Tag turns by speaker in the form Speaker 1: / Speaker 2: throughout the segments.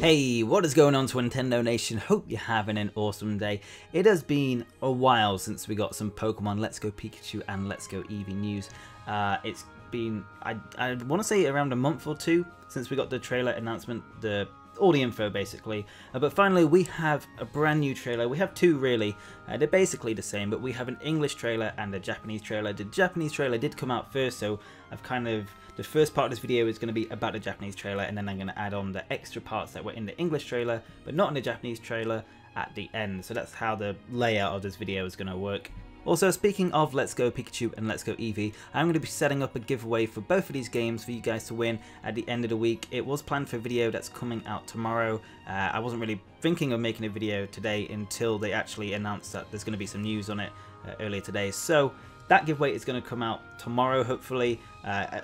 Speaker 1: Hey, what is going on, Twintendo Nation? Hope you're having an awesome day. It has been a while since we got some Pokemon Let's Go Pikachu and Let's Go Eevee news. It's been, I want to say around a month or two since we got the trailer announcement, all the info basically. But finally we have a brand new trailer. We have two really. They're basically the same, but we have an English trailer and a Japanese trailer. The Japanese trailer did come out first, so the first part of this video is going to be about the Japanese trailer, and then I'm going to add on the extra parts that were in the English trailer but not in the Japanese trailer at the end. So that's how the layout of this video is going to work. Also, speaking of Let's Go Pikachu and Let's Go Eevee, I'm going to be setting up a giveaway for both of these games for you guys to win at the end of the week. It was planned for a video that's coming out tomorrow. I wasn't really thinking of making a video today until they actually announced that there's going to be some news on it earlier today. So that giveaway is going to come out tomorrow, hopefully.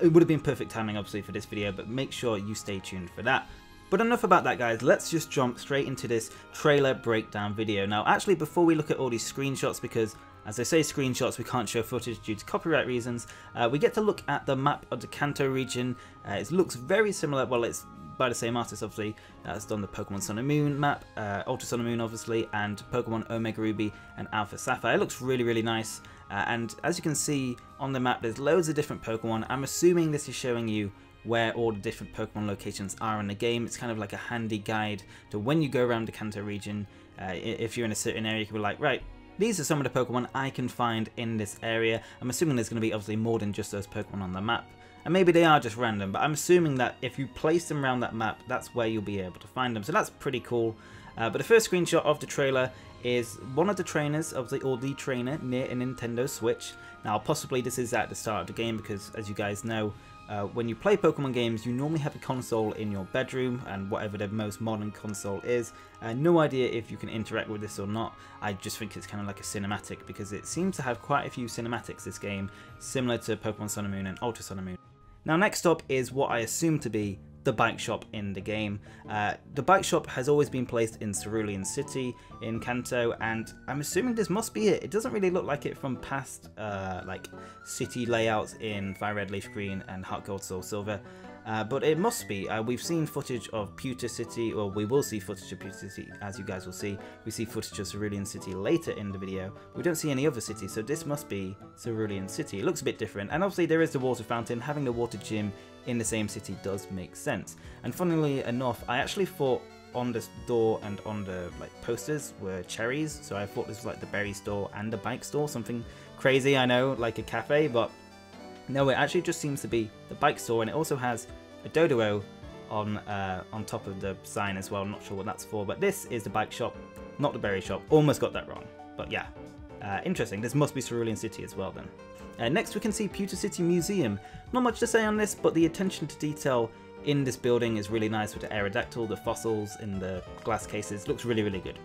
Speaker 1: It would have been perfect timing, obviously, for this video, but make sure you stay tuned for that. But enough about that, guys. Let's just jump straight into this trailer breakdown video. Now, actually, before we look at all these screenshots, because as I say screenshots, we can't show footage due to copyright reasons, we get to look at the map of the Kanto region. It looks very similar. Well, it's by the same artist, obviously, that's done the Pokemon Sun and Moon map, Ultra Sun and Moon, obviously, and Pokemon Omega Ruby and Alpha Sapphire. It looks really, really nice. And as you can see on the map, there's loads of different Pokemon. I'm assuming this is showing you where all the different Pokemon locations are in the game. It's kind of like a handy guide to when you go around the Kanto region. If you're in a certain area, you can be like, right, these are some of the Pokemon I can find in this area. I'm assuming there's going to be obviously more than just those Pokemon on the map. And maybe they are just random, but I'm assuming that if you place them around that map, that's where you'll be able to find them. So that's pretty cool. But the first screenshot of the trailer is one of the trainers, obviously, or the trainer near a Nintendo Switch. Now, possibly this is at the start of the game because, as you guys know, when you play Pokemon games, you normally have a console in your bedroom, and whatever the most modern console is. No idea if you can interact with this or not. I just think it's kind of like a cinematic, because it seems to have quite a few cinematics, this game, similar to Pokemon Sun and Moon and Ultra Sun and Moon. Now, next up is what I assume to be the bike shop in the game. The bike shop has always been placed in Cerulean City in Kanto, and I'm assuming this must be it. It doesn't really look like it from past like city layouts in Fire Red, Leaf Green and Heart Gold, Soul Silver, but it must be. We've seen footage of Pewter City, or we will see footage of Pewter City, as you guys will see. We see footage of Cerulean City later in the video. We don't see any other cities, so this must be Cerulean City. It looks a bit different, and obviously there is the water fountain. Having the water gym in the same city does make sense. And funnily enough, I actually thought on this door and on the posters were cherries, so I thought this was like the berry store and the bike store, something crazy, I know, like a cafe, but no, it actually just seems to be the bike store, and it also has a Doduo on top of the sign as well. I'm not sure what that's for, but this is the bike shop, not the berry shop. Almost got that wrong, but yeah, interesting. This must be Cerulean City as well then. Next we can see Pewter City Museum. Not much to say on this, but the attention to detail in this building is really nice with the Aerodactyl, the fossils in the glass cases. Looks really, really good.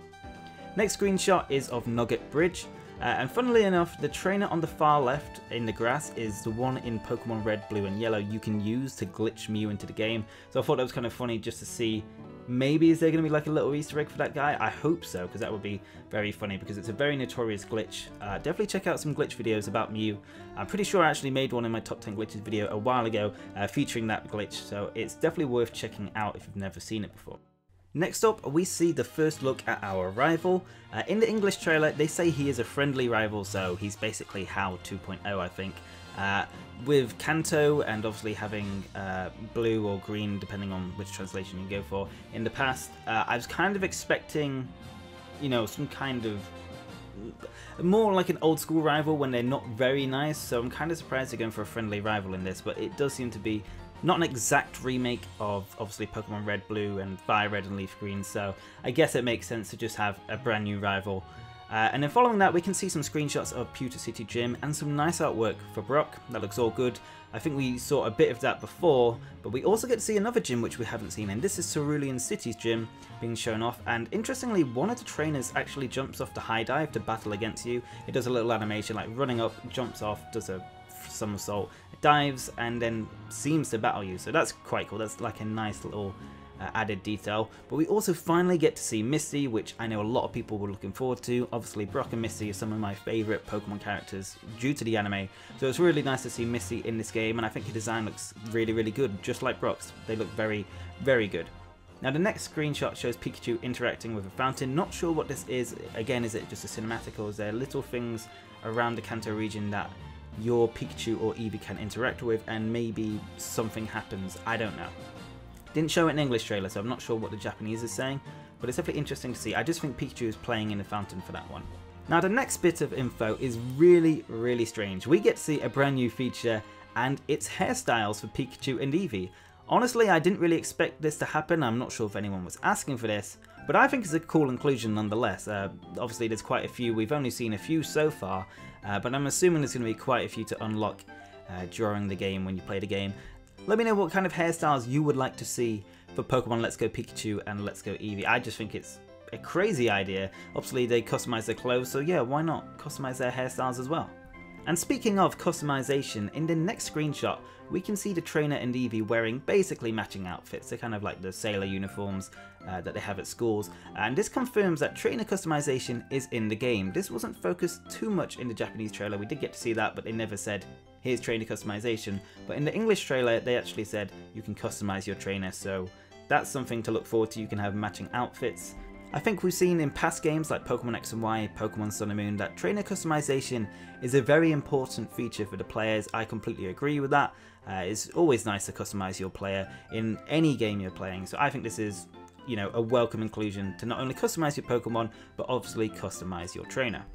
Speaker 1: Next screenshot is of Nugget Bridge. And funnily enough, the trainer on the far left in the grass is the one in Pokemon Red, Blue and Yellow you can use to glitch Mew into the game. So I thought that was kind of funny just to see, maybe is there going to be like a little Easter egg for that guy? I hope so, because that would be very funny, because it's a very notorious glitch. Definitely check out some glitch videos about Mew. I'm pretty sure I actually made one in my top 10 glitches video a while ago featuring that glitch, so it's definitely worth checking out if you've never seen it before. Next up, we see the first look at our rival. In the English trailer, they say he is a friendly rival, so he's basically HOW 2.0, I think. With Kanto and obviously having blue or green, depending on which translation you go for, in the past, I was kind of expecting, you know, some kind of more like an old school rival when they're not very nice, so I'm kind of surprised they're going for a friendly rival in this, but it does seem to be not an exact remake of obviously Pokemon Red, Blue and Fire Red and Leaf Green, so I guess it makes sense to just have a brand new rival. And then following that, we can see some screenshots of Pewter City Gym and some nice artwork for Brock. That looks all good. I think we saw a bit of that before, but we also get to see another gym which we haven't seen, and this is Cerulean City's gym being shown off. And interestingly, one of the trainers actually jumps off the high dive to battle against you. It does a little animation like running up, jumps off, does a somersault, dives, and then seems to battle you. So that's quite cool. That's like a nice little added detail. But we also finally get to see Misty, which I know a lot of people were looking forward to. Obviously, Brock and Misty are some of my favourite Pokemon characters due to the anime, so it's really nice to see Misty in this game, and I think her design looks really, really good, just like Brock's. They look very, very good. Now the next screenshot shows Pikachu interacting with a fountain. Not sure what this is. Again, is it just a cinematic, or is there little things around the Kanto region that your Pikachu or Eevee can interact with, and maybe something happens? I don't know. Didn't show it in English trailer, so I'm not sure what the Japanese is saying, but it's definitely interesting to see. I just think Pikachu is playing in the fountain for that one. Now the next bit of info is really strange. We get to see a brand new feature, and it's hairstyles for Pikachu and Eevee. Honestly, I didn't really expect this to happen. I'm not sure if anyone was asking for this, but I think it's a cool inclusion nonetheless. Obviously there's quite a few, we've only seen a few so far, but I'm assuming there's going to be quite a few to unlock during the game when you play the game. Let me know what kind of hairstyles you would like to see for Pokemon Let's Go Pikachu and Let's Go Eevee. I just think it's a crazy idea. Obviously they customize their clothes, so yeah, why not customize their hairstyles as well? And speaking of customization, in the next screenshot we can see the trainer and Eevee wearing basically matching outfits. They're kind of like the sailor uniforms that they have at schools, and this confirms that trainer customization is in the game. This wasn't focused too much in the Japanese trailer. We did get to see that, but they never said here's trainer customization. But in the English trailer they actually said you can customize your trainer, so that's something to look forward to. You can have matching outfits. I think we've seen in past games like Pokemon X and Y, Pokemon Sun and Moon, that trainer customization is a very important feature for the players. I completely agree with that. It's always nice to customize your player in any game you're playing, so I think this is, you know, a welcome inclusion to not only customize your Pokemon, but obviously customize your trainer.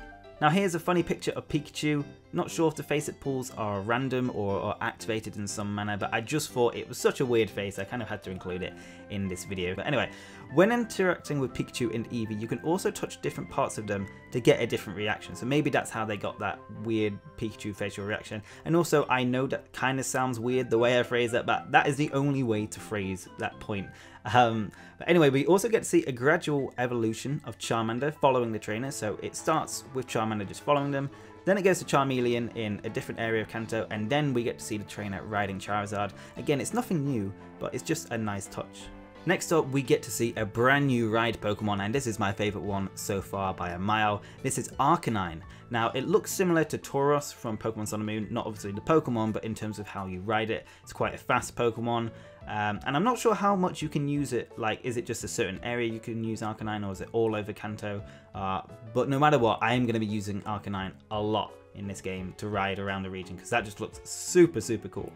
Speaker 1: Now here's a funny picture of Pikachu. Not sure if the face it pulls are random or activated in some manner, but I just thought it was such a weird face, I kind of had to include it in this video. But anyway, when interacting with Pikachu and Eevee, you can also touch different parts of them to get a different reaction. So maybe that's how they got that weird Pikachu facial reaction. And also, I know that kind of sounds weird the way I phrase that, but that is the only way to phrase that point. But anyway, we also get to see a gradual evolution of Charmander following the trainer. So it starts with Charmander just following them, then it goes to Charmeleon in a different area of Kanto, and then we get to see the trainer riding Charizard. Again, it's nothing new, but it's just a nice touch. Next up, we get to see a brand new ride Pokemon, and this is my favourite one so far by a mile. This is Arcanine. Now, it looks similar to Tauros from Pokemon Sun and Moon, not obviously the Pokemon, but in terms of how you ride it. It's quite a fast Pokemon, and I'm not sure how much you can use it. Like, is it just a certain area you can use Arcanine, or is it all over Kanto? But no matter what, I am going to be using Arcanine a lot in this game to ride around the region, because that just looks super cool.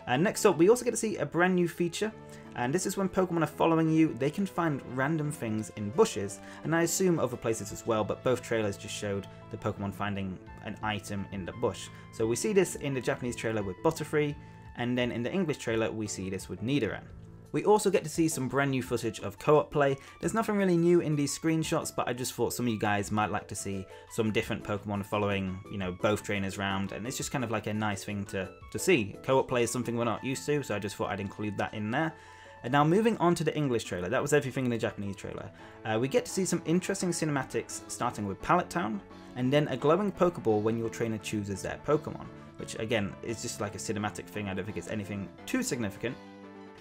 Speaker 1: And next up, we also get to see a brand new feature, and this is when Pokemon are following you, they can find random things in bushes, and I assume other places as well, but both trailers just showed the Pokemon finding an item in the bush. So we see this in the Japanese trailer with Butterfree, and then in the English trailer we see this with Nidoran. We also get to see some brand new footage of co-op play. There's nothing really new in these screenshots, but I just thought some of you guys might like to see some different Pokemon following, you know, both trainers round, and it's just kind of like a nice thing to see. Co-op play is something we're not used to, so I just thought I'd include that in there. And now moving on to the English trailer, that was everything in the Japanese trailer. We get to see some interesting cinematics, starting with Pallet Town, and then a glowing Pokeball when your trainer chooses their Pokemon, which again is just like a cinematic thing. I don't think it's anything too significant.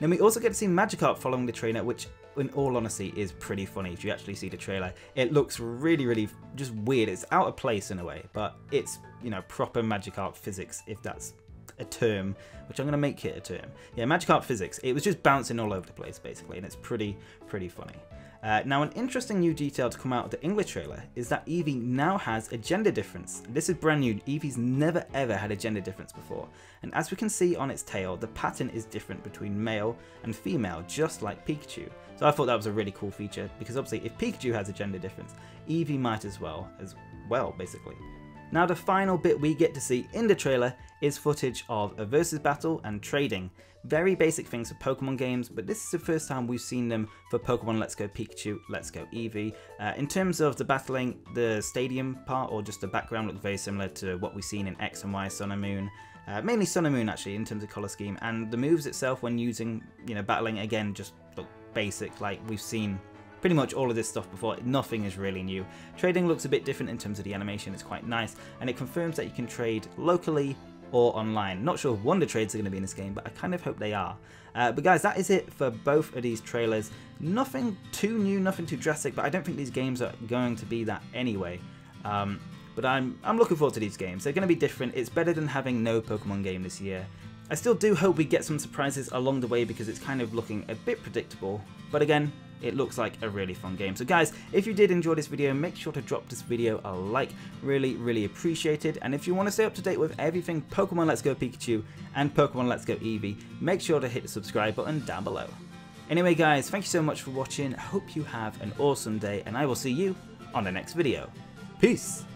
Speaker 1: Then we also get to see Magikarp following the trainer, which in all honesty is pretty funny if you actually see the trailer. It looks really just weird. It's out of place in a way, but it's, you know, proper Magikarp physics, if that's a term, which I'm going to make it a term. Yeah, Magikarp physics. It was just bouncing all over the place basically, and it's pretty funny. Now, an interesting new detail to come out of the English trailer is that Eevee now has a gender difference. This is brand new. Eevee's never ever had a gender difference before, and as we can see on its tail, the pattern is different between male and female, just like Pikachu. So I thought that was a really cool feature, because obviously if Pikachu has a gender difference, Eevee might as well basically. Now the final bit we get to see in the trailer is footage of a versus battle and trading. Very basic things for Pokemon games, but this is the first time we've seen them for Pokemon Let's Go Pikachu, Let's Go Eevee. In terms of the battling, the stadium part or just the background looked very similar to what we've seen in X and Y Sun and Moon. Mainly Sun and Moon actually in terms of colour scheme, and the moves itself when using, you know, battling again just look basic, like we've seen pretty much all of this stuff before. Nothing is really new. Trading looks a bit different in terms of the animation. It's quite nice, and it confirms that you can trade locally or online. Not sure if Wonder Trades are going to be in this game, but I kind of hope they are. But guys, that is it for both of these trailers. Nothing too new, nothing too drastic, but I don't think these games are going to be that anyway. But I'm looking forward to these games. They're going to be different. It's better than having no Pokemon game this year. I still do hope we get some surprises along the way because it's kind of looking a bit predictable, but again, it looks like a really fun game. So guys, if you did enjoy this video, make sure to drop this video a like, really appreciate it. And if you want to stay up to date with everything Pokemon Let's Go Pikachu and Pokemon Let's Go Eevee, make sure to hit the subscribe button down below. Anyway guys, thank you so much for watching, I hope you have an awesome day, and I will see you on the next video. Peace!